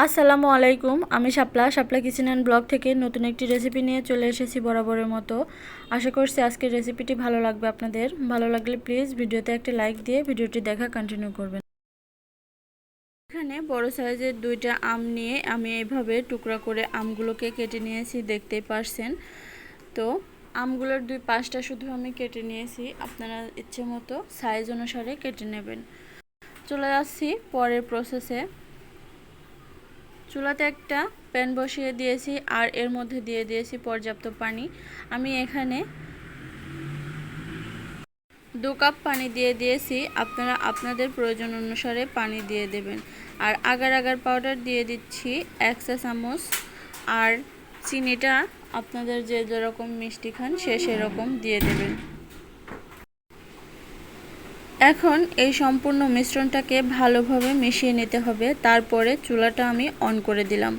আসসালামু আলাইকুম। আমি শাপলা কিচেন অ্যান্ড ব্লগ থেকে নতুন একটি রেসিপি নিয়ে চলে এসেছি বরাবরের মতো। আশা করছি আজকের রেসিপিটি ভালো লাগবে আপনাদের। ভালো লাগলে প্লিজ ভিডিওতে একটা লাইক দিয়ে ভিডিওটি দেখা কন্টিনিউ করবেন। এখানে বড় সাইজের 2টা আম নিয়ে আমি এইভাবে টুকরা করে আমগুলোকে কেটে নিয়েছি, দেখতেই পারছেন। তো আমগুলোর 2 পাশটা শুধু আমি কেটে নিয়েছি, আপনারা ইচ্ছে মতো সাইজ অনুসারে কেটে নেবেন। চলে যাচ্ছি পরের প্রসেসে। চুলাতে একটা প্যান বসিয়ে দিয়েছি আর এর মধ্যে দিয়ে দিয়েছি পর্যাপ্ত পানি। আমি এখানে 2 কাপ পানি দিয়ে দিয়েছি, আপনারা আপনাদের প্রয়োজন অনুসারে পানি দিয়ে দেবেন। আর আগার আগার পাউডার দিয়ে দিচ্ছি 1 চা চামচ। আর চিনিটা আপনাদের যে যেরকম মিষ্টি খান সেরকম দিয়ে দেবেন। এখন এই সম্পূর্ণ মিশ্রণটাকে ভালোভাবে মিশিয়ে নিতে হবে। তারপরে চুলাটা আমি অন করে দিলাম।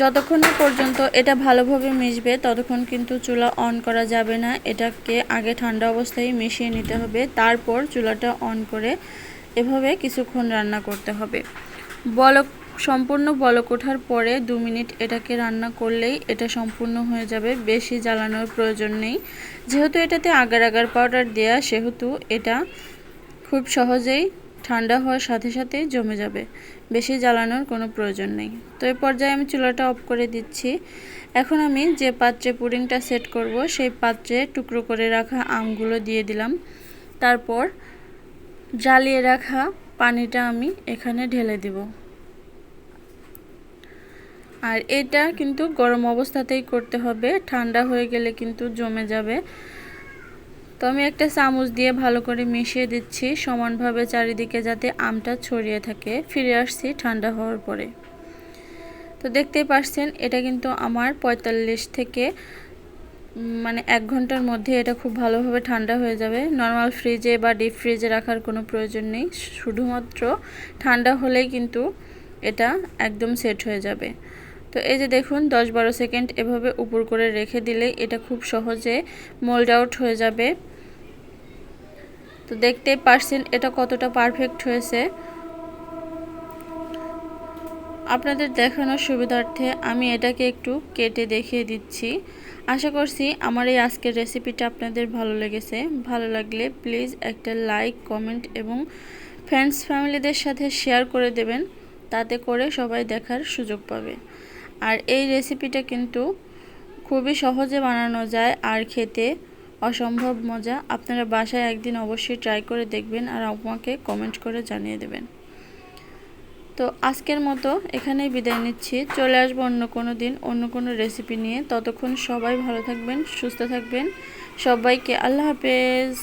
যতক্ষণ না পর্যন্ত এটা ভালোভাবে মিশবে ততক্ষণ কিন্তু চুলা অন করা যাবে না। এটাকে আগে ঠান্ডা অবস্থায় মিশিয়ে নিতে হবে, তারপর চুলাটা অন করে এভাবে কিছুক্ষণ রান্না করতে হবে। সম্পূর্ণ বলক ওঠার পরে 2 মিনিট এটাকে রান্না করলেই এটা সম্পূর্ণ হয়ে যাবে। বেশি জ্বালানোর প্রয়োজন নেই, যেহেতু এটাতে আগার আগার পাউডার দেয়া, সেহেতু এটা খুব সহজেই ঠান্ডা হওয়ার সাথে সাথেই জমে যাবে। বেশি জ্বালানোর কোনো প্রয়োজন নেই। তো এই পর্যায়ে আমি চুলাটা অফ করে দিচ্ছি। এখন আমি যে পাত্রে পুডিংটা সেট করব সেই পাত্রে টুকরো করে রাখা আমগুলো দিয়ে দিলাম। তারপর জ্বালিয়ে রাখা পানিটা আমি এখানে ঢেলে দেব। আর এটা কিন্তু গরম অবস্থাতেই করতে হবে, ঠান্ডা হয়ে গেলে কিন্তু জমে যাবে। তো আমি একটা চামচ দিয়ে ভালো করে মিশিয়ে দিচ্ছি সমানভাবে চারিদিকে, যাতে আমটা ছড়িয়ে থাকে। ফিরে আসছি ঠান্ডা হওয়ার পরে। তো দেখতেই পাচ্ছেন এটা কিন্তু আমার 45 থেকে 1 ঘন্টার মধ্যে এটা খুব ভালোভাবে ঠান্ডা হয়ে যাবে। নর্মাল ফ্রিজে বা ডিপ ফ্রিজে রাখার কোনো প্রয়োজন নেই, শুধুমাত্র ঠান্ডা হলেই কিন্তু এটা একদম সেট হয়ে যাবে। তো এই যে দেখুন 10-12 সেকেন্ড এভাবে উপর করে রেখে দিলে এটা খুব সহজে মোল্ড আউট হয়ে যাবে। তো দেখতেই পারছেন এটা কতটা পারফেক্ট হয়েছে। আপনাদের দেখানোর সুবিধার্থে আমি এটাকে একটু কেটে দেখিয়ে দিচ্ছি। আশা করছি আমার এই আজকের রেসিপিটা আপনাদের ভালো লেগেছে। ভালো লাগলে প্লিজ একটা লাইক, কমেন্ট এবং ফ্রেন্ডস ফ্যামিলিদের সাথে শেয়ার করে দেবেন, তাতে করে সবাই দেখার সুযোগ পাবে। আর এই রেসিপিটা কিন্তু খুবই সহজে বানানো যায় আর খেতে অসম্ভব মজা। আপনারা বাসায় একদিন অবশ্যই ট্রাই করে দেখবেন আর আমাকে কমেন্ট করে জানিয়ে দেবেন। তো আজকের মতো এখানেই বিদায় নিচ্ছি। চলে আসবো অন্য কোনো দিন অন্য কোনো রেসিপি নিয়ে। ততক্ষণ সবাই ভালো থাকবেন, সুস্থ থাকবেন। সবাইকে আল্লাহ হাফেজ।